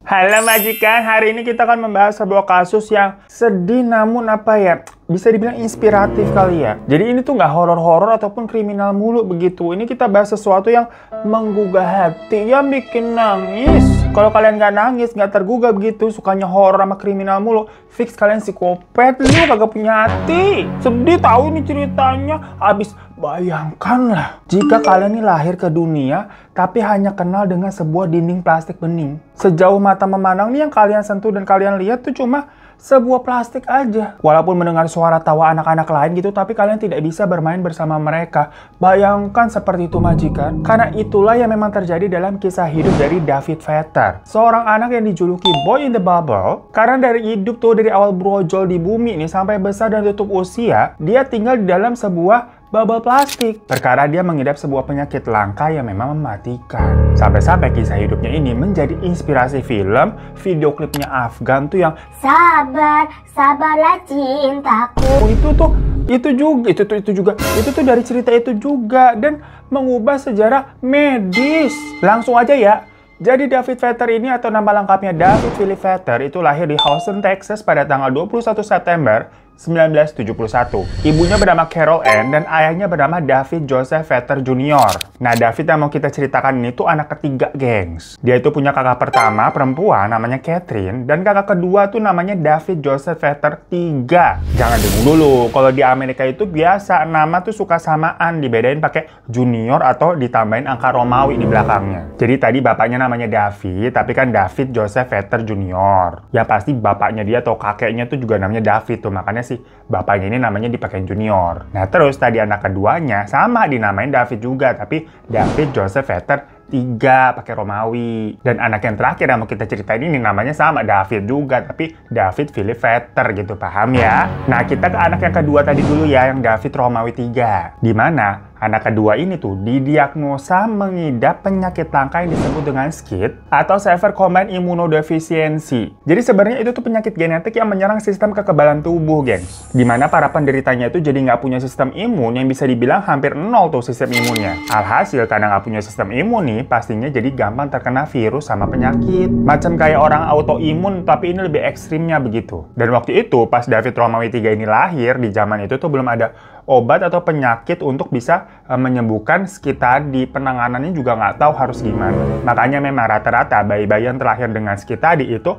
Halo majikan, hari ini kita akan membahas sebuah kasus yang sedih namun bisa dibilang inspiratif kali ya. Jadi ini tuh nggak horor-horor ataupun kriminal mulu begitu. Ini kita bahas sesuatu yang menggugah hati, yang bikin nangis. Kalau kalian nggak nangis, nggak tergugah begitu, sukanya horor sama kriminal mulu, fix kalian psikopat, lu kagak punya hati. Sedih tahu nih ceritanya. Abis bayangkanlah jika kalian ini lahir ke dunia tapi hanya kenal dengan sebuah dinding plastik bening. Sejauh mata memandang nih yang kalian sentuh dan kalian lihat tuh cuma sebuah plastik aja. Walaupun mendengar suara tawa anak-anak lain gitu, tapi kalian tidak bisa bermain bersama mereka. Bayangkan seperti itu majikan. Karena itulah yang memang terjadi dalam kisah hidup dari David Vetter. Seorang anak yang dijuluki Boy in the Bubble. Karena dari hidup tuh dari awal brojol di bumi nih sampai besar dan tutup usia, dia tinggal di dalam sebuah bubble plastik. Perkara dia mengidap sebuah penyakit langka yang memang mematikan. Sampai-sampai kisah hidupnya ini menjadi inspirasi film, video klipnya Afgan tuh yang sabar, sabarlah cintaku. Itu tuh dari cerita itu juga dan mengubah sejarah medis. Langsung aja ya. Jadi David Vetter ini atau nama lengkapnya David Philip Vetter itu lahir di Houston, Texas pada tanggal 21 September 1971. Ibunya bernama Carol Ann dan ayahnya bernama David Joseph Vetter Jr. Nah, David yang mau kita ceritakan ini tuh anak ketiga, gengs. Dia itu punya kakak pertama perempuan namanya Catherine dan kakak kedua tuh namanya David Joseph Vetter III. Jangan bingung dulu, kalau di Amerika itu biasa nama tuh suka samaan, dibedain pakai junior atau ditambahin angka Romawi di belakangnya. Jadi tadi bapaknya namanya David, tapi kan David Joseph Vetter Jr. Ya pasti bapaknya dia atau kakeknya tuh juga namanya David tuh, makanya sih bapaknya ini namanya dipakai junior. Nah terus tadi anak keduanya sama dinamain David juga, tapi David Joseph Vetter III pakai Romawi. Dan anak yang terakhir yang mau kita ceritain ini namanya sama David juga, tapi David Philip Vetter gitu, paham ya? Nah kita ke anak yang kedua tadi dulu ya, yang David Romawi III. Dimana anak kedua ini tuh didiagnosa mengidap penyakit langka yang disebut dengan SCID atau Severe Combined Immunodeficiency. Jadi sebenarnya itu tuh penyakit genetik yang menyerang sistem kekebalan tubuh, gengs. Dimana para penderitanya itu jadi nggak punya sistem imun yang bisa dibilang hampir nol tuh sistem imunnya. Alhasil karena nggak punya sistem imun nih, pastinya jadi gampang terkena virus sama penyakit. Macam kayak orang autoimun, tapi ini lebih ekstrimnya begitu. Dan waktu itu pas David Romawi III ini lahir, di zaman itu tuh belum ada obat atau penyakit untuk bisa menyembuhkan SCID tadi. Penanganannya juga nggak tahu harus gimana. Makanya memang rata-rata bayi-bayi yang terlahir dengan SCID tadi itu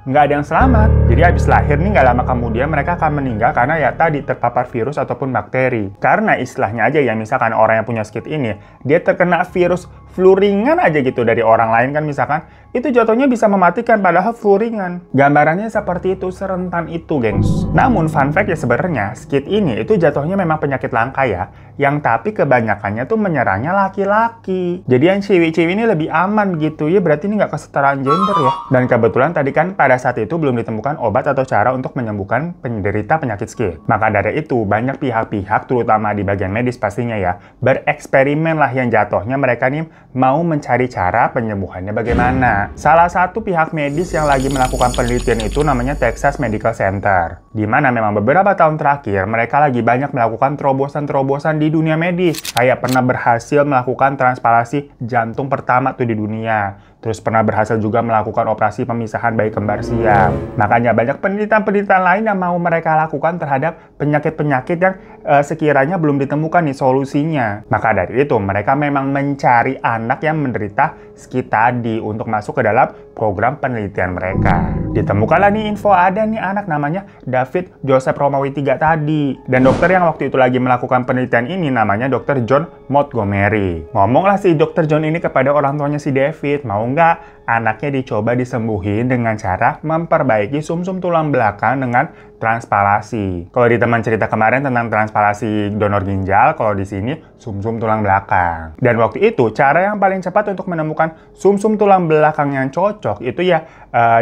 nggak ada yang selamat. Jadi habis lahir nih nggak lama kemudian mereka akan meninggal karena ya tadi terpapar virus ataupun bakteri. Karena istilahnya aja ya, misalkan orang yang punya SCID ini dia terkena virus flu ringan aja gitu dari orang lain kan misalkan, itu jatuhnya bisa mematikan padahal flu ringan. Gambarannya seperti itu, serentan itu, gengs. Namun fun fact ya sebenarnya SCID ini itu jatuhnya memang penyakit langka ya, yang tapi kebanyakannya tuh menyerangnya laki-laki. Jadi yang cewek-cewek ini lebih aman gitu ya, berarti ini nggak kesetaraan gender ya. Dan kebetulan tadi kan pada saat itu belum ditemukan obat atau cara untuk menyembuhkan penderita penyakit SCID. Maka dari itu banyak pihak-pihak terutama di bagian medis pastinya ya, bereksperimen lah yang jatuhnya mereka nih mau mencari cara penyembuhannya bagaimana. Salah satu pihak medis yang lagi melakukan penelitian itu namanya Texas Medical Center. Di mana memang beberapa tahun terakhir mereka lagi banyak melakukan terobosan-terobosan di dunia medis. Kayak pernah berhasil melakukan transplantasi jantung pertama tuh di dunia. Terus pernah berhasil juga melakukan operasi pemisahan bayi kembar siam. Makanya banyak penelitian-penelitian lain yang mau mereka lakukan terhadap penyakit-penyakit yang sekiranya belum ditemukan nih solusinya. Maka dari itu mereka memang mencari anak yang menderita SCID tadi untuk masuk ke dalam program penelitian mereka. Ditemukanlah nih info ada nih anak namanya David Joseph Romawi III tadi. Dan dokter yang waktu itu lagi melakukan penelitian ini namanya Dr. John Montgomery. Ngomonglah si Dr. John ini kepada orang tuanya si David, mau nggak anaknya dicoba disembuhin dengan cara memperbaiki sumsum tulang belakang dengan transplantasi. Kalau di teman cerita kemarin tentang transplantasi donor ginjal, kalau di sini sumsum tulang belakang. Dan waktu itu cara yang paling cepat untuk menemukan sumsum tulang belakang yang cocok itu ya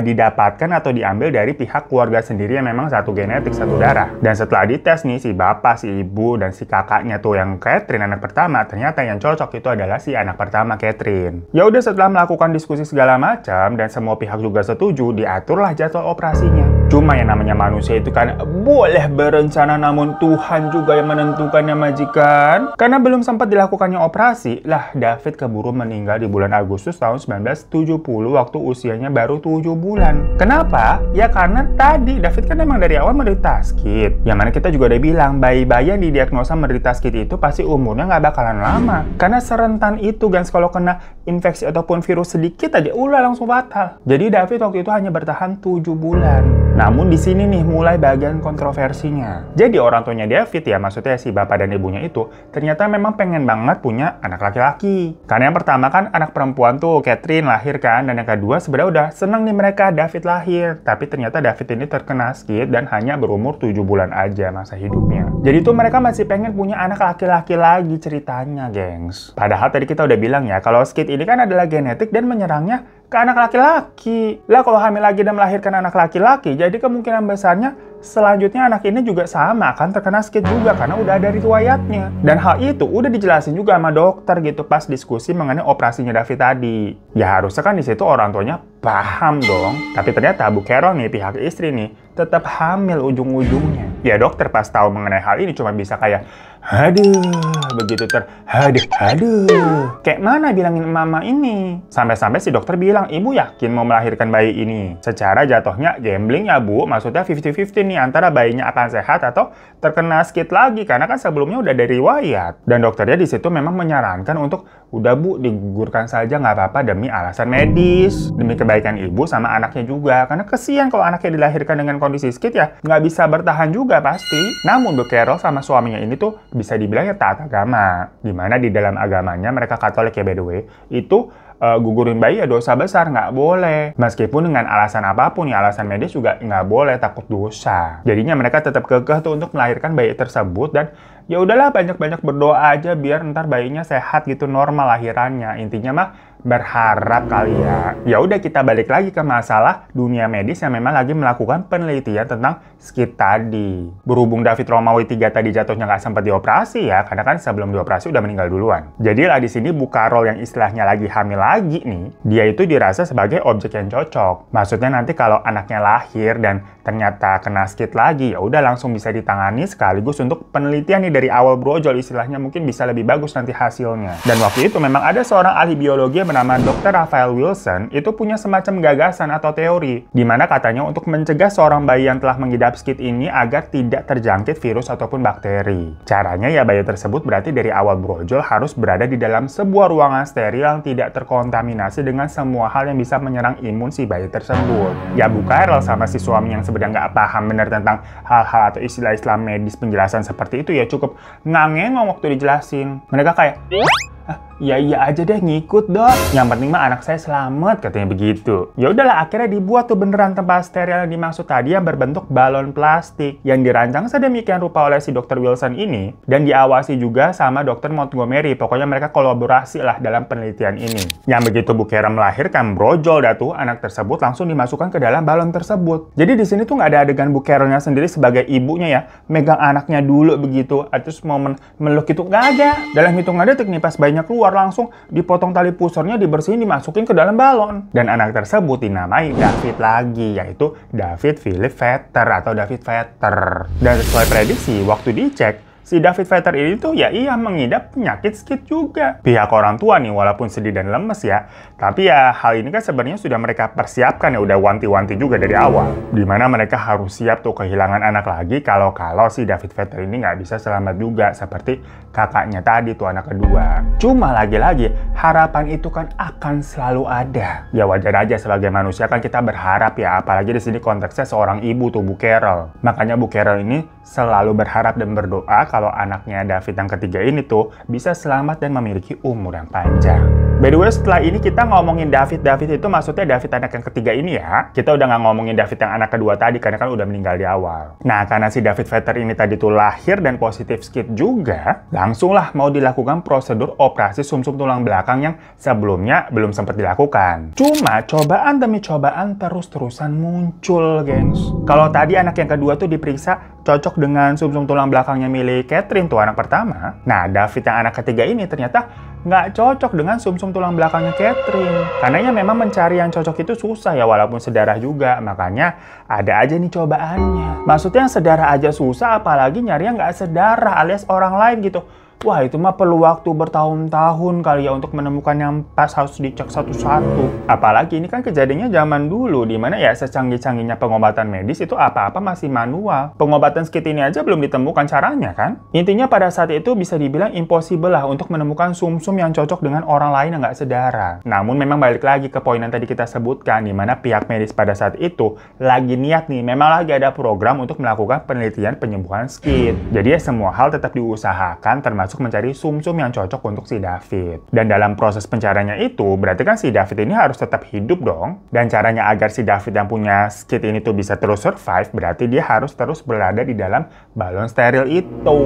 didapatkan atau diambil dari pihak keluarga sendiri yang memang satu genetik, satu darah. Dan setelah dites nih, si bapak, si ibu, dan si kakaknya tuh yang Catherine anak pertama, ternyata yang cocok itu adalah si anak pertama Catherine. Ya udah, setelah melakukan diskusi segala macam dan semua pihak juga setuju, diaturlah jadwal operasinya. Cuma yang namanya manusia itu kan boleh berencana, namun Tuhan juga yang menentukannya, majikan. Karena belum sempat dilakukannya operasi, lah David keburu meninggal di bulan Agustus tahun 1970 waktu usianya baru 7 bulan. Kenapa? Ya karena tadi David kan emang dari awal menderita skit. Yang mana kita juga udah bilang, bayi-bayi yang didiagnosa menderita skit itu pasti umurnya nggak bakalan lama. Karena serentan itu, guys, kalau kena infeksi ataupun virus sedikit aja, ulah langsung fatal. Jadi David waktu itu hanya bertahan 7 bulan. Namun di sini nih mulai bagian kontroversinya. Jadi orang tuanya David, ya maksudnya si bapak dan ibunya itu, ternyata memang pengen banget punya anak laki-laki. Karena yang pertama kan anak perempuan tuh, Catherine lahir kan, dan yang kedua sebenarnya udah seneng nih mereka David lahir. Tapi ternyata David ini terkena skit dan hanya berumur 7 bulan aja masa hidupnya. Jadi tuh mereka masih pengen punya anak laki-laki lagi ceritanya, gengs. Padahal tadi kita udah bilang ya, kalau skit ini kan adalah genetik dan menyerangnya ke anak laki-laki. Lah kalau hamil lagi dan melahirkan anak laki-laki, jadi kemungkinan besarnya selanjutnya anak ini juga sama akan terkena skit juga karena udah ada riwayatnya. Dan hal itu udah dijelasin juga sama dokter gitu pas diskusi mengenai operasinya David tadi. Ya harusnya kan di situ orang tuanya paham dong. Tapi ternyata Bu Carol nih, pihak istri nih, tetap hamil ujung-ujungnya. Ya dokter pas tahu mengenai hal ini cuma bisa kayak, aduh, begitu aduh. Kayak mana bilangin mama ini? Sampai-sampai si dokter bilang, ibu yakin mau melahirkan bayi ini? Secara jatuhnya gambling ya Bu, maksudnya 50-50 nih antara bayinya akan sehat atau terkena skit lagi karena kan sebelumnya udah ada riwayat. Dan dokternya di situ memang menyarankan untuk udah Bu, digugurkan saja nggak apa-apa demi alasan medis, demi kebaikan ibu sama anaknya juga. Karena kesian kalau anaknya dilahirkan dengan kondisi skit ya nggak bisa bertahan juga pasti. Namun Bu Carol sama suaminya ini tuh bisa dibilang ya taat agama. Dimana di dalam agamanya mereka Katolik ya by the way, itu gugurin bayi ya dosa besar, nggak boleh. Meskipun dengan alasan apapun ya, alasan medis juga nggak boleh, takut dosa. Jadinya mereka tetap kekeh tuh untuk melahirkan bayi tersebut dan ya udahlah banyak-banyak berdoa aja biar ntar bayinya sehat gitu, normal lahirannya. Intinya mah berharap kali ya. Ya udah kita balik lagi ke masalah dunia medis yang memang lagi melakukan penelitian tentang skit tadi. Berhubung David Romawi 3 tadi jatuhnya nggak sempat dioperasi ya, karena kan sebelum dioperasi udah meninggal duluan. Jadi lah di sini Bu Carol yang istilahnya lagi hamil lagi nih, dia itu dirasa sebagai objek yang cocok. Maksudnya nanti kalau anaknya lahir dan ternyata kena skit lagi, ya udah langsung bisa ditangani sekaligus untuk penelitian nih dari awal brojol istilahnya, mungkin bisa lebih bagus nanti hasilnya. Dan waktu itu memang ada seorang ahli biologi bernama Dr. Raphael Wilson itu punya semacam gagasan atau teori di mana katanya untuk mencegah seorang bayi yang telah mengidap skit ini agar tidak terjangkit virus ataupun bakteri. Caranya ya bayi tersebut berarti dari awal brojol harus berada di dalam sebuah ruangan steril yang tidak terkontaminasi dengan semua hal yang bisa menyerang imun si bayi tersebut. Ya Bu Carol sama si suami yang sebenarnya nggak paham benar tentang hal-hal atau istilah-istilah medis penjelasan seperti itu ya cukup ngangeng waktu dijelasin. Mereka kayak, iya aja deh ngikut dong. Yang penting mah anak saya selamat, katanya begitu. Ya udahlah akhirnya dibuat tuh beneran tempat steril yang dimaksud tadi yang berbentuk balon plastik yang dirancang sedemikian rupa oleh si Dr. Wilson ini dan diawasi juga sama Dr. Montgomery. Pokoknya mereka kolaborasi lah dalam penelitian ini. Yang begitu Bu Carol melahirkan brojol dah tuh anak tersebut langsung dimasukkan ke dalam balon tersebut. Jadi di sini tuh nggak ada adegan Bu Carolnya sendiri sebagai ibunya ya megang anaknya dulu begitu, terus mau meluk itu nggak ada. Dalam hitungan detik nih pas bayinya keluar langsung dipotong tali pusernya, dibersihin, dimasukin ke dalam balon. Dan anak tersebut dinamai David lagi, yaitu David Philip Vetter atau David Vetter. Dan sesuai prediksi, waktu dicek, si David Vetter ini tuh ya iya mengidap penyakit skit juga. Pihak orang tua nih walaupun sedih dan lemes ya, tapi ya hal ini kan sebenarnya sudah mereka persiapkan ya, udah wanti-wanti juga dari awal. Dimana mereka harus siap tuh kehilangan anak lagi kalau si David Vetter ini nggak bisa selamat juga seperti kakaknya tadi tuh anak kedua. Cuma lagi-lagi harapan itu kan akan selalu ada. Ya wajar aja sebagai manusia kan kita berharap ya, apalagi di sini konteksnya seorang ibu tuh Bu Carol. Makanya Bu Carol ini selalu berharap dan berdoa kalau anaknya David yang ketiga ini tuh bisa selamat dan memiliki umur yang panjang. By the way, setelah ini kita ngomongin David itu maksudnya David anak yang ketiga ini ya. Kita udah nggak ngomongin David yang anak kedua tadi karena kan udah meninggal di awal. Nah, karena si David Vetter ini tadi tuh lahir dan positif skit juga, langsunglah mau dilakukan prosedur operasi sumsum tulang belakang yang sebelumnya belum sempat dilakukan. Cuma cobaan demi cobaan terus-terusan muncul, gengs. Kalau tadi anak yang kedua tuh diperiksa cocok dengan sumsum tulang belakangnya milik Catherine tuh anak pertama. Nah, David yang anak ketiga ini ternyata nggak cocok dengan sumsum tulang belakangnya Catherine. Karena memang mencari yang cocok itu susah ya, walaupun sedarah juga. Makanya ada aja nih cobaannya. Maksudnya yang sedarah aja susah, apalagi nyari yang nggak sedarah alias orang lain gitu. Wah, itu mah perlu waktu bertahun-tahun kali ya untuk menemukan yang pas, harus dicek satu-satu. Apalagi ini kan kejadiannya zaman dulu, dimana ya secanggih-canggihnya pengobatan medis itu apa-apa masih manual. Pengobatan skit ini aja belum ditemukan caranya kan? Intinya pada saat itu bisa dibilang impossible lah untuk menemukan sumsum yang cocok dengan orang lain yang nggak sedarah. Namun memang balik lagi ke poin yang tadi kita sebutkan, dimana pihak medis pada saat itu lagi niat nih, memang lagi ada program untuk melakukan penelitian penyembuhan skit. Jadi ya semua hal tetap diusahakan, termasuk mencari sumsum yang cocok untuk si David. Dan dalam proses pencariannya itu, berarti kan si David ini harus tetap hidup dong. Dan caranya agar si David yang punya skit ini tuh bisa terus survive, berarti dia harus terus berada di dalam balon steril itu.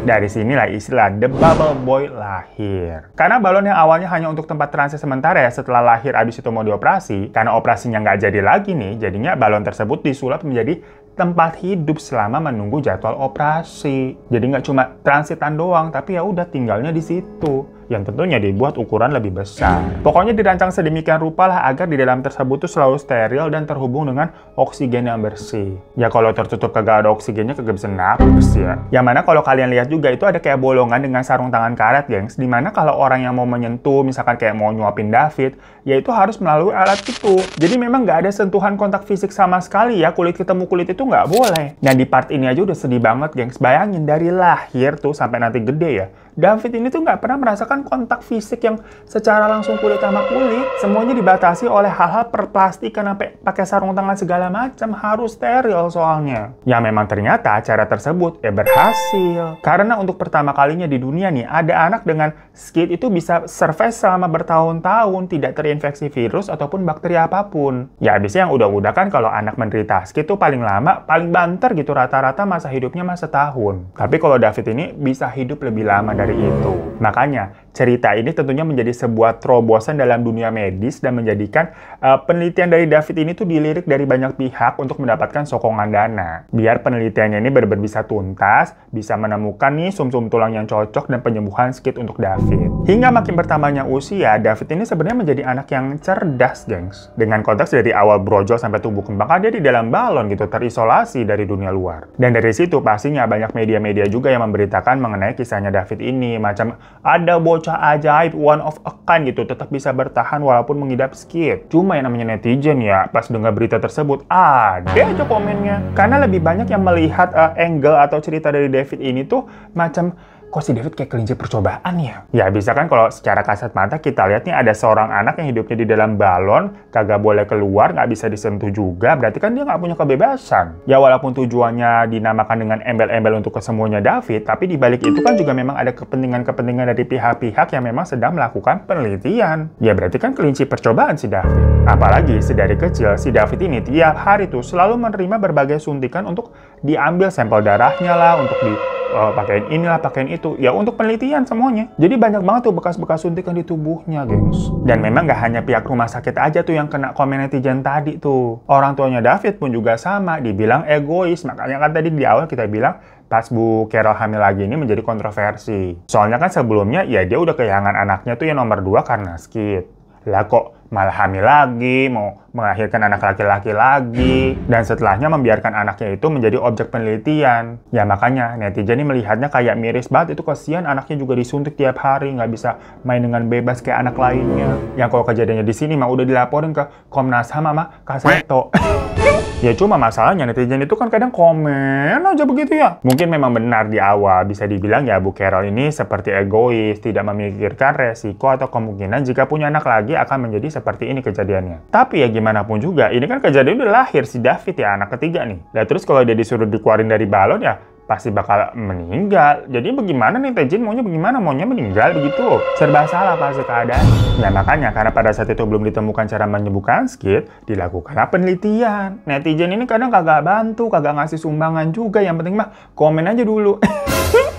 Dari sinilah istilah The Bubble Boy lahir. Karena balon yang awalnya hanya untuk tempat transit sementara ya, setelah lahir abis itu mau dioperasi, karena operasinya nggak jadi lagi nih, jadinya balon tersebut disulap menjadi tempat hidup selama menunggu jadwal operasi. Jadi nggak cuma transitan doang, tapi ya udah tinggalnya di situ. Yang tentunya dibuat ukuran lebih besar. Pokoknya dirancang sedemikian rupa lah agar di dalam tersebut tuh selalu steril dan terhubung dengan oksigen yang bersih. Ya kalau tertutup kagak ada oksigennya kagak bisa napas ya. Yang mana kalau kalian lihat juga itu ada kayak bolongan dengan sarung tangan karet, gengs. Dimana kalau orang yang mau menyentuh, misalkan kayak mau nyuapin David, ya itu harus melalui alat itu. Jadi memang nggak ada sentuhan kontak fisik sama sekali ya, kulit ketemu kulit itu nggak boleh. Dan di part ini aja udah sedih banget, gengs. Bayangin dari lahir tuh sampai nanti gede ya, David ini tuh nggak pernah merasakan kontak fisik yang secara langsung kulit sama kulit. Semuanya dibatasi oleh hal-hal perplastikan, sampai pakai sarung tangan segala macam, harus steril soalnya. Ya memang ternyata cara tersebut berhasil. Karena untuk pertama kalinya di dunia nih, ada anak dengan skit itu bisa survive selama bertahun-tahun, tidak terinfeksi virus ataupun bakteri apapun. Ya abisnya yang udah-udah kan kalau anak menderita skit tuh paling lama, paling banter gitu, rata-rata masa hidupnya masa tahun. Tapi kalau David ini bisa hidup lebih lama dari itu. Makanya cerita ini tentunya menjadi sebuah terobosan dalam dunia medis dan menjadikan penelitian dari David ini tuh dilirik dari banyak pihak untuk mendapatkan sokongan dana. Biar penelitiannya ini benar-benar bisa tuntas, bisa menemukan nih sumsum tulang yang cocok dan penyembuhan skit untuk David. Hingga makin bertambahnya usia, David ini sebenarnya menjadi anak yang cerdas, gengs. Dengan konteks dari awal brojol sampai tumbuh kembang, kan dia di dalam balon gitu, terisolasi dari dunia luar. Dan dari situ pastinya banyak media-media juga yang memberitakan mengenai kisahnya David ini, macam ada bocah ajaib one of a kind gitu, tetap bisa bertahan walaupun mengidap skit. Cuma yang namanya netizen ya, pas dengar berita tersebut ada aja komennya. Karena lebih banyak yang melihat angle atau cerita dari David ini tuh macam, kok si David kayak kelinci percobaan ya? Ya bisa kan kalau secara kasat mata kita lihat nih ada seorang anak yang hidupnya di dalam balon, kagak boleh keluar, nggak bisa disentuh juga, berarti kan dia nggak punya kebebasan. Ya walaupun tujuannya dinamakan dengan embel-embel untuk kesembuhannya David, tapi di balik itu kan juga memang ada kepentingan-kepentingan dari pihak-pihak yang memang sedang melakukan penelitian. Ya berarti kan kelinci percobaan si David. Apalagi sedari kecil si David ini tiap hari tuh selalu menerima berbagai suntikan untuk diambil sampel darahnya lah, untuk pakaiin inilah, pakaiin itu. Ya untuk penelitian semuanya. Jadi banyak banget tuh bekas-bekas suntikan di tubuhnya, gengs. Dan memang gak hanya pihak rumah sakit aja tuh yang kena komen netizen tadi tuh. Orang tuanya David pun juga sama, dibilang egois. Makanya kan tadi di awal kita bilang, pas Bu Carol hamil lagi ini menjadi kontroversi. Soalnya kan sebelumnya ya dia udah kehilangan anaknya tuh yang nomor 2 karena skit. Lah kok malah hamil lagi, mau melahirkan anak laki-laki lagi, dan setelahnya membiarkan anaknya itu menjadi objek penelitian. Ya makanya netizen ini melihatnya kayak miris banget, itu kasihan anaknya juga disuntik tiap hari, nggak bisa main dengan bebas kayak anak lainnya. Yang kalau kejadiannya di sini mah udah dilaporin ke Komnas HAM sama Kaseto. Ya cuma masalahnya netizen itu kan kadang komen aja begitu ya. Mungkin memang benar di awal, bisa dibilang ya Bu Carol ini seperti egois, tidak memikirkan resiko atau kemungkinan jika punya anak lagi akan menjadi seperti ini kejadiannya. Tapi ya gimana pun juga, ini kan kejadian udah lahir si David ya, anak ketiga nih. Dan terus kalau dia disuruh dikeluarin dari balon ya, pasti bakal meninggal. Jadi bagaimana nih Taejin maunya bagaimana? Maunya meninggal begitu? Serba salah pasti keadaan. Nah makanya karena pada saat itu belum ditemukan cara menyembuhkan Squid, dilakukanlah penelitian. Netizen ini kadang kagak bantu, kagak ngasih sumbangan juga. Yang penting mah komen aja dulu.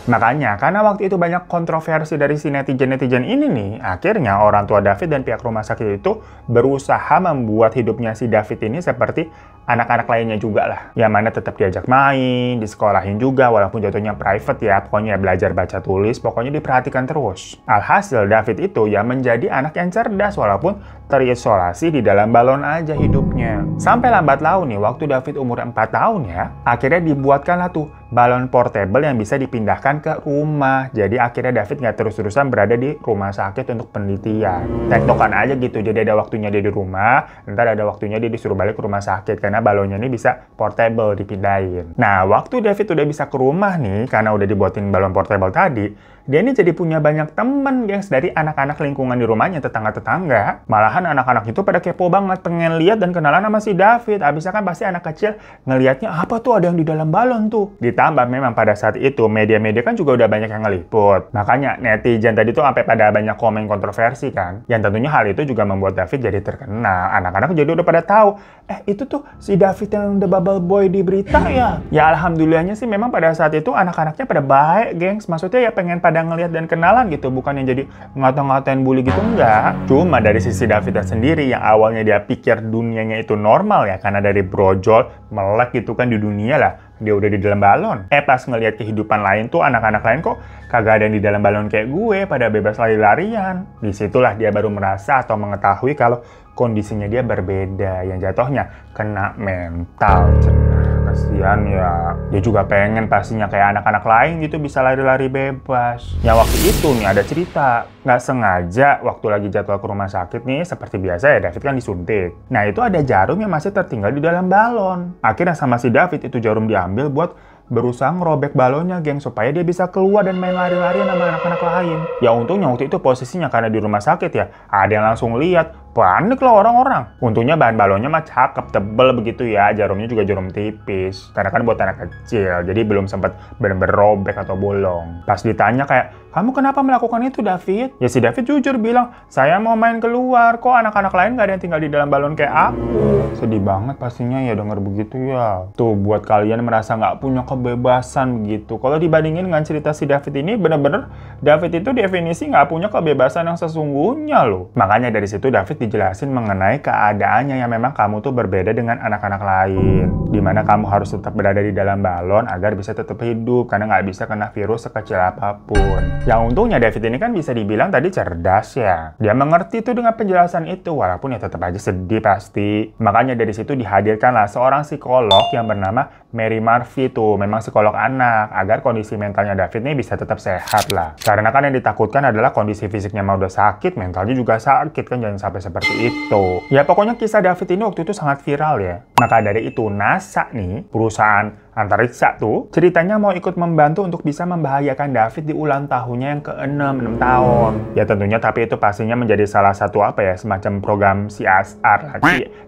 Makanya, karena waktu itu banyak kontroversi dari si netizen-netizen ini nih, akhirnya orang tua David dan pihak rumah sakit itu berusaha membuat hidupnya si David ini seperti anak-anak lainnya juga lah. Yang mana tetap diajak main, disekolahin juga, walaupun jatuhnya private ya, pokoknya belajar baca tulis, pokoknya diperhatikan terus. Alhasil, David itu ya menjadi anak yang cerdas, walaupun terisolasi di dalam balon aja hidupnya. Sampai lambat laun nih, waktu David umur 4 tahun ya, akhirnya dibuatkanlah tuh balon portable yang bisa dipindahkan ke rumah. Jadi akhirnya David nggak terus-terusan berada di rumah sakit untuk penelitian. Tektokan aja gitu, jadi ada waktunya dia di rumah, ntar ada waktunya dia disuruh balik ke rumah sakit, karena balonnya ini bisa portable dipindahin. Nah, waktu David udah bisa ke rumah nih, karena udah dibuatin balon portable tadi, dia ini jadi punya banyak temen, gengs, dari anak-anak lingkungan di rumahnya, tetangga-tetangga. Malahan anak-anak itu pada kepo banget, pengen lihat dan kenalan sama si David. Abisnya kan pasti anak kecil ngelihatnya, apa tuh ada yang di dalam balon tuh. Ditambah memang pada saat itu, media-media kan juga udah banyak yang ngeliput. Makanya netizen tadi tuh sampai pada banyak komen kontroversi kan. Yang tentunya hal itu juga membuat David jadi terkenal. Anak-anak jadi udah pada tahu, itu tuh si David yang the bubble boy di berita ya. Ya alhamdulillahnya sih memang pada saat itu anak-anaknya pada baik, gengs. Maksudnya ya pengen pada ngelihat dan kenalan gitu, bukan yang jadi ngata-ngatain bully gitu, enggak. Cuma dari sisi David sendiri yang awalnya dia pikir dunianya itu normal ya, karena dari brojol, melek gitu kan di dunia lah, dia udah di dalam balon. Pas ngelihat kehidupan lain tuh, anak-anak lain kok kagak ada yang di dalam balon kayak gue, pada bebas lari-larian. Disitulah dia baru merasa atau mengetahui kalau kondisinya dia berbeda, yang jatuhnya kena mental. Kasihan ya, dia juga pengen pastinya kayak anak-anak lain gitu bisa lari-lari bebas. Ya waktu itu nih ada cerita, nggak sengaja waktu lagi jadwal ke rumah sakit nih, seperti biasa ya David kan disuntik. Nah itu ada jarum yang masih tertinggal di dalam balon. Akhirnya sama si David itu jarum diambil buat berusaha ngerobek balonnya, geng, supaya dia bisa keluar dan main lari-larian sama anak-anak lain. Ya untungnya waktu itu posisinya karena di rumah sakit ya, ada yang langsung lihat, panik lah orang-orang. Untungnya bahan balonnya mah cakep, tebel begitu ya, jarumnya juga jarum tipis. Karena kan buat anak kecil, jadi belum sempat bener-bener robek atau bolong. Pas ditanya kayak, kamu kenapa melakukan itu David? Ya si David jujur bilang, saya mau main keluar, kok anak-anak lain gak ada yang tinggal di dalam balon kayak aku. Sedih banget pastinya ya denger begitu ya. Tuh buat kalian merasa gak punya kebebasan begitu. Kalau dibandingin dengan cerita si David ini, bener-bener David itu definisi gak punya kebebasan yang sesungguhnya loh. Makanya dari situ David dijelasin mengenai keadaannya yang memang kamu tuh berbeda dengan anak-anak lain. Dimana kamu harus tetap berada di dalam balon agar bisa tetap hidup, karena nggak bisa kena virus sekecil apapun. Yang untungnya David ini kan bisa dibilang tadi cerdas ya. Dia mengerti tuh dengan penjelasan itu, walaupun ya tetap aja sedih pasti. Makanya dari situ dihadirkanlah seorang psikolog yang bernama Mary Murphy tuh, memang psikolog anak, agar kondisi mentalnya David ini bisa tetap sehat lah. Karena kan yang ditakutkan adalah kondisi fisiknya mau udah sakit, mentalnya juga sakit kan, jangan sampai seperti itu. Ya pokoknya kisah David ini waktu itu sangat viral ya. Maka dari itu NASA nih, perusahaan antariksa tuh, ceritanya mau ikut membantu untuk bisa membahayakan David di ulang tahunnya yang ke-6, 6 tahun. Ya tentunya tapi itu pastinya menjadi salah satu semacam program CSR lah,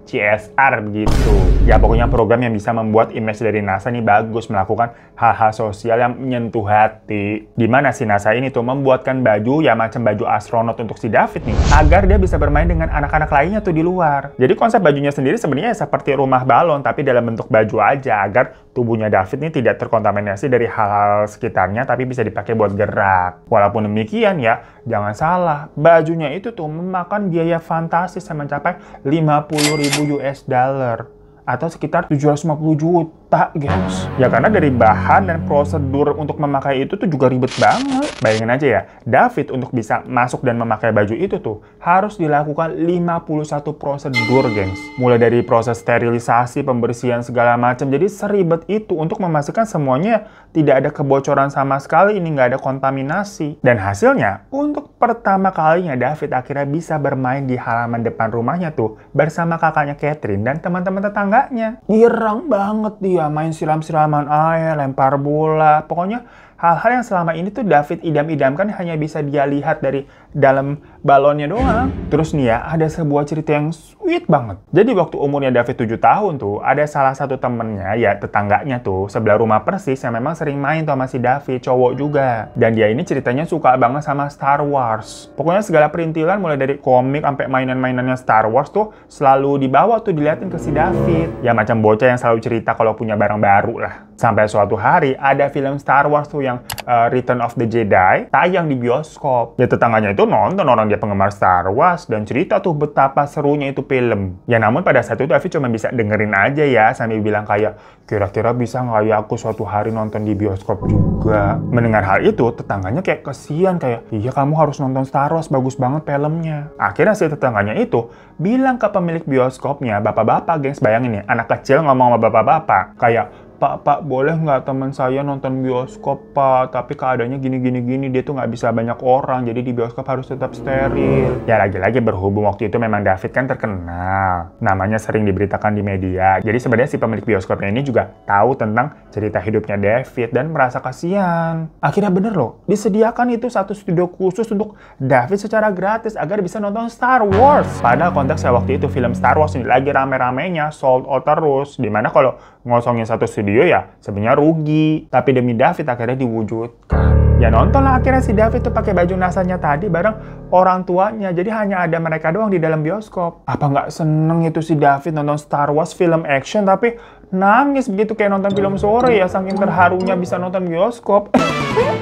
CSR begitu. Ya pokoknya program yang bisa membuat image dari NASA nih bagus, melakukan hal-hal sosial yang menyentuh hati. Dimana si NASA ini tuh membuatkan baju, ya macam baju astronot untuk si David nih, agar dia bisa bermain dengan anak-anak lainnya tuh di luar. Jadi konsep bajunya sendiri sebenarnya seperti rumah balon, tapi dalam bentuk baju aja, agar tubuhnya David ini tidak terkontaminasi dari hal-hal sekitarnya, tapi bisa dipakai buat gerak. Walaupun demikian ya, jangan salah, bajunya itu tuh memakan biaya fantastis yang mencapai 50.000 US dollar atau sekitar 750 juta, guys. Ya karena dari bahan dan prosedur untuk memakai itu tuh juga ribet banget. Bayangin aja ya, David untuk bisa masuk dan memakai baju itu tuh harus dilakukan 51 prosedur, gengs. Mulai dari proses sterilisasi, pembersihan segala macam. Jadi seribet itu untuk memastikan semuanya tidak ada kebocoran sama sekali, ini nggak ada kontaminasi. Dan hasilnya, untuk pertama kalinya David akhirnya bisa bermain di halaman depan rumahnya tuh bersama kakaknya Catherine dan teman-teman tetangganya. Girang banget dia, main siram-siraman air, lempar bola, pokoknya hal-hal yang selama ini tuh David idam-idamkan hanya bisa dia lihat dari dalam balonnya doang. Terus nih ya, ada sebuah cerita yang sweet banget. Jadi waktu umurnya David 7 tahun tuh, ada salah satu temennya, ya tetangganya tuh, sebelah rumah persis yang memang sering main tuh sama si David, cowok juga. Dan dia ini ceritanya suka banget sama Star Wars. Pokoknya segala perintilan mulai dari komik sampai mainan-mainannya Star Wars tuh selalu dibawa tuh diliatin ke si David. Ya macam bocah yang selalu cerita kalau punya barang baru lah. Sampai suatu hari ada film Star Wars tuh yang Return of the Jedi tayang di bioskop. Ya tetangganya itu nonton, orang dia penggemar Star Wars dan cerita tuh betapa serunya itu film. Ya namun pada saat itu David cuma bisa dengerin aja ya sambil bilang kayak kira-kira bisa nggak ya aku suatu hari nonton di bioskop juga. Mendengar hal itu tetangganya kayak kesian kayak iya kamu harus nonton Star Wars, bagus banget filmnya. Akhirnya si tetangganya itu bilang ke pemilik bioskopnya, bapak-bapak gengs, bayangin nih anak kecil ngomong sama bapak-bapak kayak Pak, boleh nggak teman saya nonton bioskop, Pak? Tapi keadaannya gini, dia tuh nggak bisa banyak orang, jadi di bioskop harus tetap steril. Ya lagi-lagi berhubung waktu itu memang David kan terkenal. Namanya sering diberitakan di media. Jadi sebenarnya si pemilik bioskopnya ini juga tahu tentang cerita hidupnya David dan merasa kasihan. Akhirnya bener loh, disediakan itu satu studio khusus untuk David secara gratis agar bisa nonton Star Wars. Padahal konteksnya waktu itu film Star Wars ini lagi rame-ramenya, sold out terus. Dimana kalau ngosongin satu studio ya sebenarnya rugi, tapi demi David akhirnya diwujudkan. Ya nonton lah akhirnya si David tuh pakai baju nasanya tadi bareng orang tuanya, jadi hanya ada mereka doang di dalam bioskop. Apa nggak seneng itu si David nonton Star Wars film action tapi nangis begitu kayak nonton film sore ya, saking terharunya bisa nonton bioskop.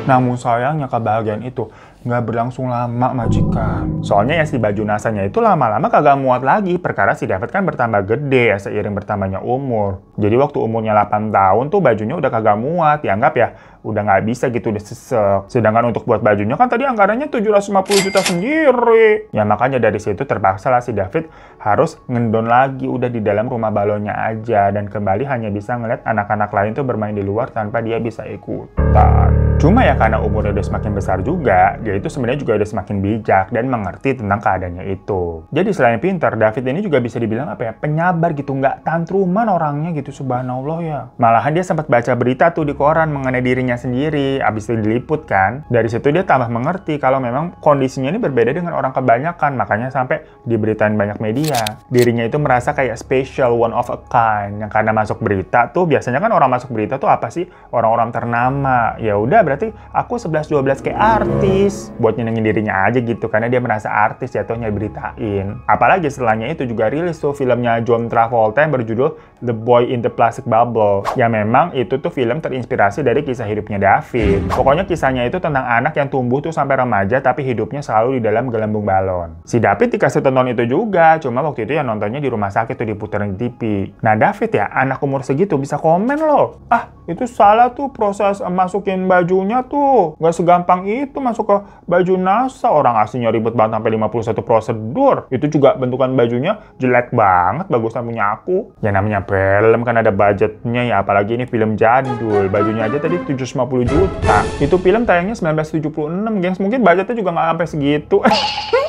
Namun sayangnya kebahagiaan itu nggak berlangsung lama majikan. Soalnya ya si baju nasanya itu lama-lama kagak muat lagi, perkara si David kan bertambah gede ya seiring bertambahnya umur. Jadi waktu umurnya 8 tahun tuh bajunya udah kagak muat, dianggap ya udah nggak bisa gitu, udah sesek. Sedangkan untuk buat bajunya kan tadi anggarannya 750 juta sendiri. Ya makanya dari situ terpaksa lah si David harus ngendon lagi udah di dalam rumah balonnya aja dan kembali hanya bisa ngeliat anak-anak lain tuh bermain di luar tanpa dia bisa ikutan. Cuma ya karena umurnya udah semakin besar juga, dia itu sebenarnya juga udah semakin bijak dan mengerti tentang keadaannya itu. Jadi selain pintar, David ini juga bisa dibilang apa ya, penyabar gitu, nggak tantruman orangnya gitu, subhanallah ya. Malahan dia sempat baca berita tuh di koran mengenai dirinya sendiri, abis itu diliput kan. Dari situ dia tambah mengerti kalau memang kondisinya ini berbeda dengan orang kebanyakan, makanya sampai diberitain banyak media. Dirinya itu merasa kayak special, one of a kind, yang karena masuk berita tuh, biasanya kan orang masuk berita tuh apa sih? Orang-orang ternama. Ya udah berarti aku 11-12 kayak artis. Buat nyenengin dirinya aja gitu, karena dia merasa artis jatuhnya beritain. Apalagi setelahnya itu juga rilis tuh filmnya John Travolta yang berjudul The Boy in the Plastic Bubble. Ya memang itu tuh film terinspirasi dari kisah hidupnya David. Pokoknya kisahnya itu tentang anak yang tumbuh tuh sampai remaja tapi hidupnya selalu di dalam gelembung balon. Si David dikasih tonton itu juga, cuma waktu itu ya nontonnya di rumah sakit tuh diputerin di TV. Nah David ya, anak umur segitu bisa komen loh. Ah, itu salah tuh proses masukin bajunya tuh. Nggak segampang itu masuk ke baju NASA. Orang aslinya ribet banget sampai 51 prosedur. Itu juga bentukan bajunya jelek banget, bagusan punya aku. Ya namanya film kan ada budgetnya ya, apalagi ini film jadul. Bajunya aja tadi 750 juta. Itu film tayangnya 1976, gengs. Mungkin budgetnya juga nggak sampai segitu.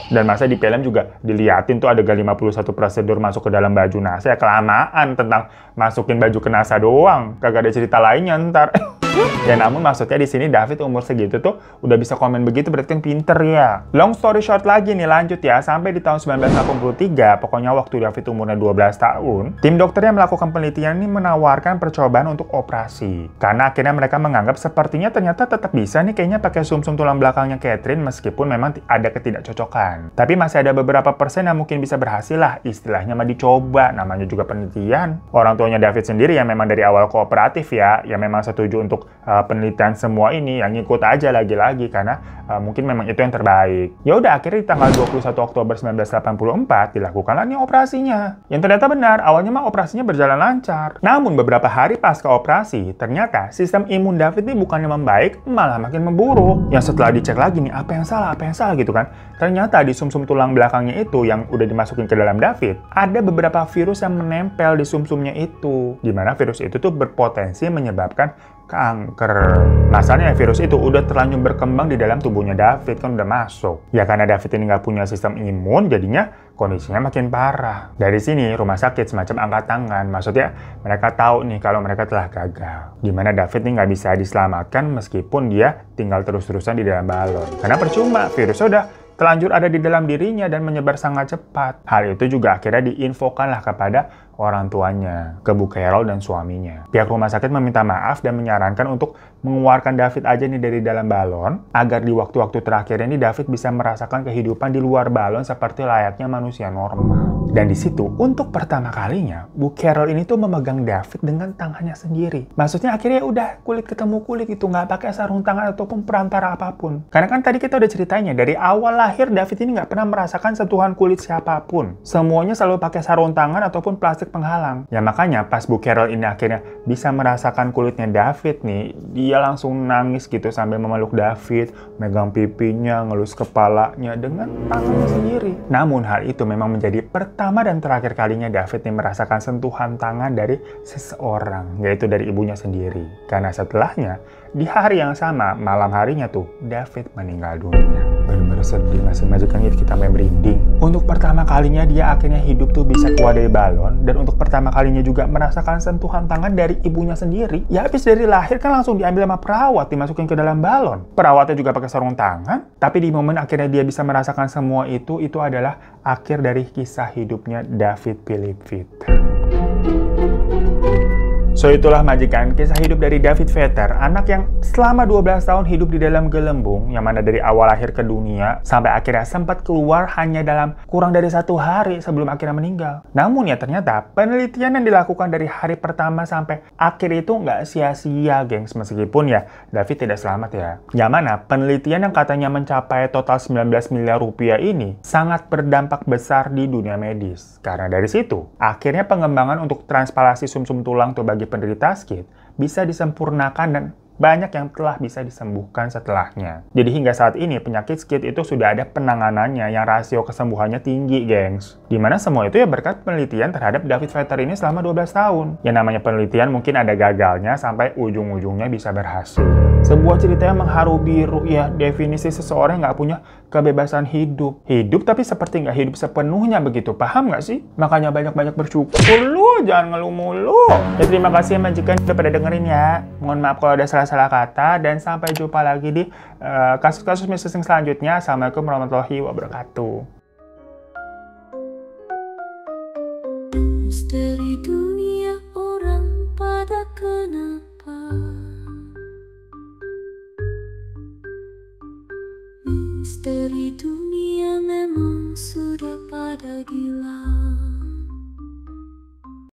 Dan masa di film juga diliatin tuh adegan 51 prosedur masuk ke dalam baju NASA. Ya kelamaan tentang masukin baju ke NASA doang. Kagak ada cerita lainnya ntar. Ya namun maksudnya di sini David umur segitu tuh udah bisa komen begitu berarti kan pinter ya. Long story short lagi nih, lanjut ya, sampai di tahun 1983, pokoknya waktu David umurnya 12 tahun, tim dokter yang melakukan penelitian ini menawarkan percobaan untuk operasi. Karena akhirnya mereka menganggap sepertinya ternyata tetap bisa nih kayaknya pakai sumsum tulang belakangnya Catherine meskipun memang ada ketidakcocokan. Tapi masih ada beberapa persen yang mungkin bisa berhasil lah, istilahnya mah dicoba, namanya juga penelitian. Orang tuanya David sendiri yang memang dari awal kooperatif ya, yang memang setuju untuk penelitian semua ini, yang ngikut aja lagi-lagi karena mungkin memang itu yang terbaik. Ya udah akhirnya di tanggal 21 Oktober 1984 dilakukanlah nih operasinya. Yang ternyata benar, awalnya mah operasinya berjalan lancar. Namun beberapa hari pasca operasi, ternyata sistem imun David ini bukannya membaik, malah makin memburuk. Yang setelah dicek lagi nih, apa yang salah gitu kan. Ternyata di sumsum tulang belakangnya itu yang udah dimasukin ke dalam David, ada beberapa virus yang menempel di sumsumnya itu. Dimana virus itu tuh berpotensi menyebabkan kanker. Masalahnya virus itu udah terlanjur berkembang di dalam tubuhnya David, kan udah masuk. Ya karena David ini nggak punya sistem imun, jadinya kondisinya makin parah. Dari sini rumah sakit semacam angkat tangan, maksudnya mereka tahu nih kalau mereka telah gagal. Dimana David nih nggak bisa diselamatkan meskipun dia tinggal terus-terusan di dalam balon. Karena percuma, virusnya udah telanjur ada di dalam dirinya dan menyebar sangat cepat. Hal itu juga akhirnya diinfokanlah kepada orang tuanya, ke Bu Carol dan suaminya. Pihak rumah sakit meminta maaf dan menyarankan untuk mengeluarkan David aja nih dari dalam balon, agar di waktu-waktu terakhir ini David bisa merasakan kehidupan di luar balon seperti layaknya manusia normal. Dan di situ, untuk pertama kalinya, Bu Carol ini tuh memegang David dengan tangannya sendiri. Maksudnya akhirnya udah kulit ketemu kulit itu, nggak pakai sarung tangan ataupun perantara apapun. Karena kan tadi kita udah ceritanya, dari awal lahir David ini nggak pernah merasakan sentuhan kulit siapapun. Semuanya selalu pakai sarung tangan ataupun plastik penghalang. Ya makanya pas Bu Carol ini akhirnya bisa merasakan kulitnya David nih, dia langsung nangis gitu sambil memeluk David, megang pipinya, ngelus kepalanya dengan tangannya sendiri. Namun hal itu memang menjadi pertama dan terakhir kalinya David nih merasakan sentuhan tangan dari seseorang, yaitu dari ibunya sendiri. Karena setelahnya, di hari yang sama, malam harinya tuh, David meninggal dunia. Bener-bener sedih, masih majikan kita sampai merinding. Untuk pertama kalinya dia akhirnya hidup tuh bisa keluar dari balon, dan untuk pertama kalinya juga merasakan sentuhan tangan dari ibunya sendiri. Ya habis dari lahir kan langsung diambil sama perawat, dimasukin ke dalam balon. Perawatnya juga pakai sarung tangan, tapi di momen akhirnya dia bisa merasakan semua itu adalah akhir dari kisah hidupnya David Philip Vetter. So itulah majikan kisah hidup dari David Vetter, anak yang selama 12 tahun hidup di dalam gelembung, yang mana dari awal lahir ke dunia sampai akhirnya sempat keluar hanya dalam kurang dari 1 hari sebelum akhirnya meninggal. Namun ya ternyata penelitian yang dilakukan dari hari pertama sampai akhir itu nggak sia-sia gengs, meskipun ya David tidak selamat ya. Yang mana penelitian yang katanya mencapai total 19 miliar rupiah ini sangat berdampak besar di dunia medis. Karena dari situ akhirnya pengembangan untuk transplantasi sumsum tulang tuh bagi penderita skid bisa disempurnakan dan banyak yang telah bisa disembuhkan setelahnya. Jadi hingga saat ini penyakit skid itu sudah ada penanganannya yang rasio kesembuhannya tinggi, gengs. Dimana semua itu ya berkat penelitian terhadap David Vetter ini selama 12 tahun. Yang namanya penelitian mungkin ada gagalnya sampai ujung-ujungnya bisa berhasil. Sebuah cerita yang mengharu biru, ya definisi seseorang yang nggak punya kebebasan hidup. Hidup tapi seperti nggak hidup sepenuhnya begitu, paham nggak sih? Makanya banyak-banyak bersyukur lu, jangan ngeluh mulu. Ya terima kasih ya majikan udah pada dengerin ya. Mohon maaf kalau ada salah kata, dan sampai jumpa lagi di kasus-kasus mistis selanjutnya. Assalamualaikum warahmatullahi wabarakatuh. Misteri dunia orang pada kenapa? Misteri dunia memang